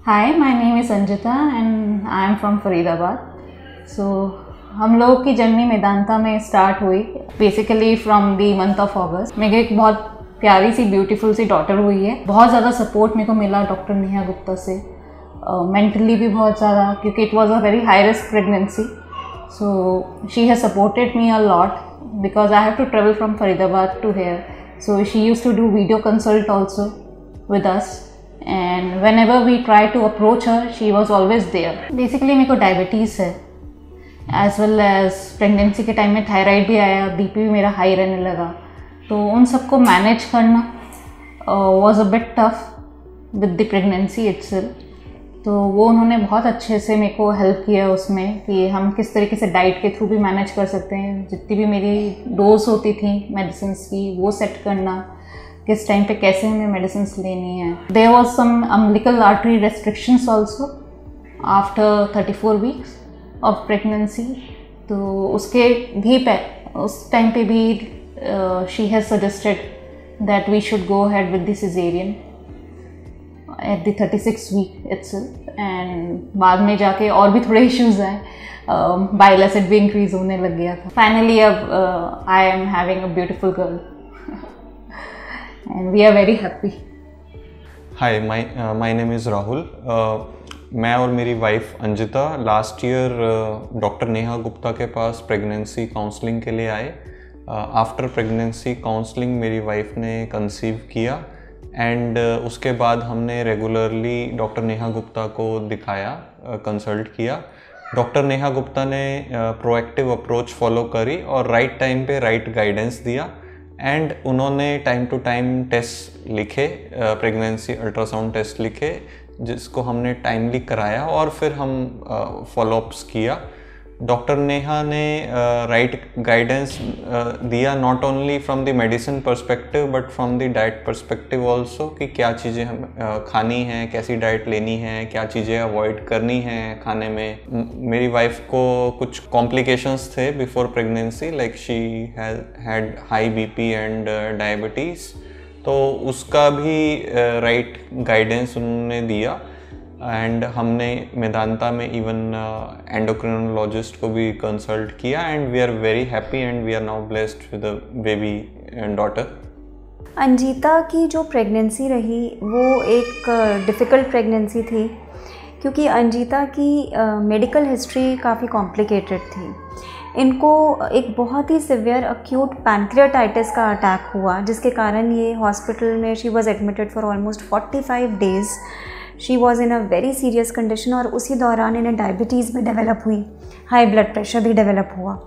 Hi, my name is Sanjita and I am from Faridabad. So हम लोगों की जर्नी मेदांता में स्टार्ट हुई basically from the month of August. मेरे एक बहुत प्यारी सी ब्यूटीफुल सी डॉटर हुई है। बहुत ज़्यादा सपोर्ट मेरे को मिला डॉक्टर नेहा गुप्ता से, मेंटली भी बहुत ज़्यादा, क्योंकि it was a very high risk pregnancy. So she has supported me a lot because I have to travel from Faridabad to here. So she used to do video consult also with us, and whenever we try to approach her she was always there. Basically मेरे को diabetes है, as well as pregnancy के time में thyroid भी आया, BP भी मेरा high रहने लगा। तो उन सबको मैनेज करना was a bit tough with the pregnancy itself। तो वो उन्होंने बहुत अच्छे से मेरे को हेल्प किया उसमें कि हम किस तरीके से डाइट के थ्रू भी मैनेज कर सकते हैं। जितनी भी मेरी डोज होती थी मेडिसिन की वो सेट करना, किस टाइम पे कैसे हमें मेडिसिन लेनी है। There was some umbilical artery restrictions also after 34 weeks of pregnancy. तो उसके भी उस टाइम पे भी she has suggested that we should go ahead with the caesarean at the 36 week itself. And बाद में जाके और भी थोड़े इश्यूज आए, बाइल एसिड भी इंक्रीज होने लग गया था। फाइनली अब I am having a beautiful girl and we are very happy. Hi, my name is Rahul. मैं और मेरी wife Anjita last year doctor Neha Gupta के पास प्रेगनेंसी काउंसलिंग के लिए आए। आफ्टर प्रेगनेंसी काउंसलिंग मेरी वाइफ ने कंसीव किया एंड उसके बाद हमने रेगुलरली डॉक्टर नेहा गुप्ता को दिखाया, कंसल्ट किया। डॉक्टर नेहा गुप्ता ने प्रोएक्टिव अप्रोच फॉलो करी और राइट टाइम पे राइट गाइडेंस दिया एंड उन्होंने टाइम टू टाइम टेस्ट लिखे, प्रेगनेंसी अल्ट्रासाउंड टेस्ट लिखे जिसको हमने टाइमली कराया और फिर हम फॉलोअप्स किया। डॉक्टर नेहा ने राइट गाइडेंस दिया, not only from the medicine perspective but from the diet perspective also, कि क्या चीज़ें हम खानी हैं, कैसी डाइट लेनी है, क्या चीज़ें अवॉइड करनी हैं खाने में। मेरी वाइफ को कुछ कॉम्प्लिकेशंस थे before pregnancy, like she had high BP and diabetes. तो उसका भी राइट गाइडेंस उन्होंने दिया एंड हमने मेदांता में इवन एंडोक्रिनोलॉजिस्ट को भी कंसल्ट किया and we are very happy and we are now blessed with a baby and daughter. Anjita की जो प्रेगनेंसी रही वो एक डिफ़िकल्ट प्रेगनेंसी थी, क्योंकि अंजिता की मेडिकल हिस्ट्री काफ़ी कॉम्प्लिकेटेड थी। इनको एक बहुत ही सिवियर अक्यूट पैनक्रियाटाइटिस का अटैक हुआ, जिसके कारण ये हॉस्पिटल में she was admitted for almost 45 days. She was in a very serious condition और उसी दौरान इन्हें डायबिटीज़ भी डेवलप हुई, हाई ब्लड प्रेशर भी डेवलप हुआ।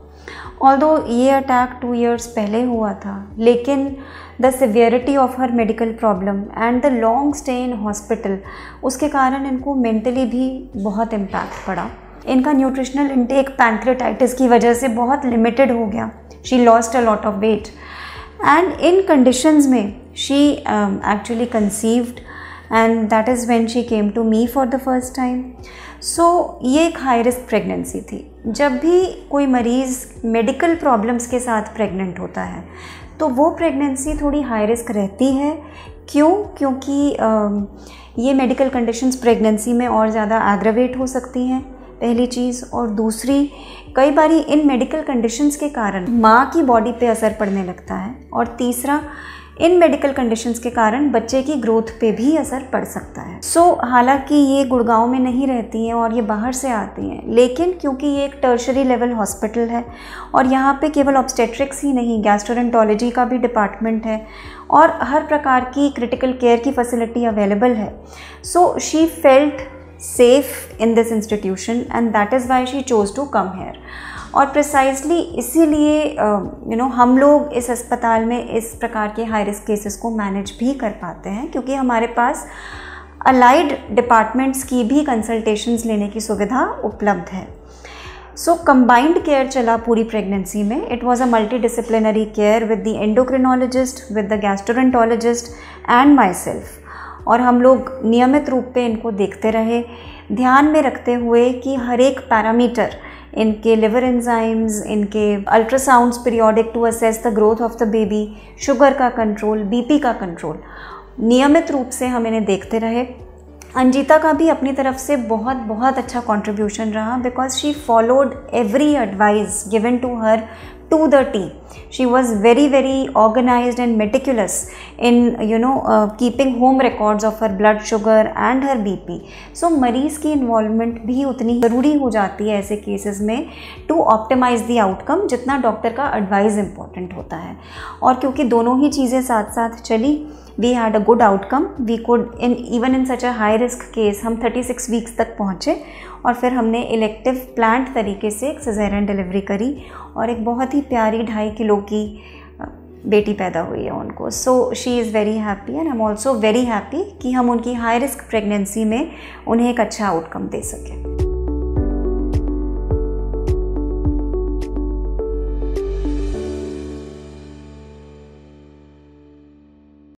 ऑल्दो ये अटैक 2 years पहले हुआ था, लेकिन the severity of her medical problem and the long stay in hospital, उसके कारण इनको मेंटली भी बहुत इम्पैक्ट पड़ा। इनका न्यूट्रिशनल इंटेक पैनक्रियाटाइटिस की वजह से बहुत लिमिटेड हो गया। She lost a lot of weight and इन कंडीशंस में she actually conceived and that is when she came to me for the first time. So ये एक हाई रिस्क प्रेगनेंसी थी। जब भी कोई मरीज़ मेडिकल प्रॉब्लम्स के साथ प्रेग्नेंट होता है तो वो प्रेगनेंसी थोड़ी हाई रिस्क रहती है। क्यों? क्योंकि ये मेडिकल कंडीशंस प्रेगनेंसी में और ज़्यादा एग्रावेट हो सकती हैं, पहली चीज़। और दूसरी, कई बारी इन मेडिकल कंडीशंस के कारण माँ की बॉडी पे असर पड़ने लगता है। और तीसरा, इन मेडिकल कंडीशंस के कारण बच्चे की ग्रोथ पे भी असर पड़ सकता है। हालांकि ये गुड़गांव में नहीं रहती हैं और ये बाहर से आती हैं, लेकिन क्योंकि ये एक टर्शरी लेवल हॉस्पिटल है और यहाँ पे केवल ऑब्स्टेट्रिक्स ही नहीं, गैस्ट्रोएंटरोलॉजी का भी डिपार्टमेंट है और हर प्रकार की क्रिटिकल केयर की फैसिलिटी अवेलेबल है। So she felt safe in this institution and that is why she chose to come here. और प्रिसाइजली इसीलिए हम लोग इस अस्पताल में इस प्रकार के हाई रिस्क केसेस को मैनेज भी कर पाते हैं, क्योंकि हमारे पास अलाइड डिपार्टमेंट्स की भी कंसल्टेशंस लेने की सुविधा उपलब्ध है। सो कंबाइंड केयर चला पूरी प्रेगनेंसी में। It was a multi disciplinary care with the endocrinologist, with the gastroenterologist and my self. और हम लोग नियमित रूप पे इनको देखते रहे, ध्यान में रखते हुए कि हर एक पैरामीटर, इनके लिवर एंजाइम्स, इनके ultrasounds periodic to assess the growth of the baby, sugar का कंट्रोल, बीपी का कंट्रोल, नियमित रूप से हम इन्हें देखते रहे। अंजिता का भी अपनी तरफ से बहुत बहुत अच्छा कंट्रीब्यूशन रहा, because she followed every advice given to her to the T. She was very organized and meticulous in keeping home records of her blood sugar and her BP. So मरीज़ की इन्वॉल्वमेंट भी उतनी ज़रूरी हो जाती है ऐसे केसेस में टू ऑप्टिमाइज़ द आउटकम जितना डॉक्टर का एडवाइस इम्पॉर्टेंट होता है। और क्योंकि दोनों ही चीज़ें साथ साथ चली, we had a good outcome. We could even in such a high risk case हम 36 वीक्स तक पहुँचे और फिर हमने इलेक्टिव प्लान्ड तरीके से एक सिज़ेरियन डिलीवरी करी और एक बहुत ही प्यारी 2.5 किलो की बेटी पैदा हुई है उनको। So she is very happy and I am also very happy कि हम उनकी हाई रिस्क प्रेगनेंसी में उन्हें एक अच्छा आउटकम दे सकें।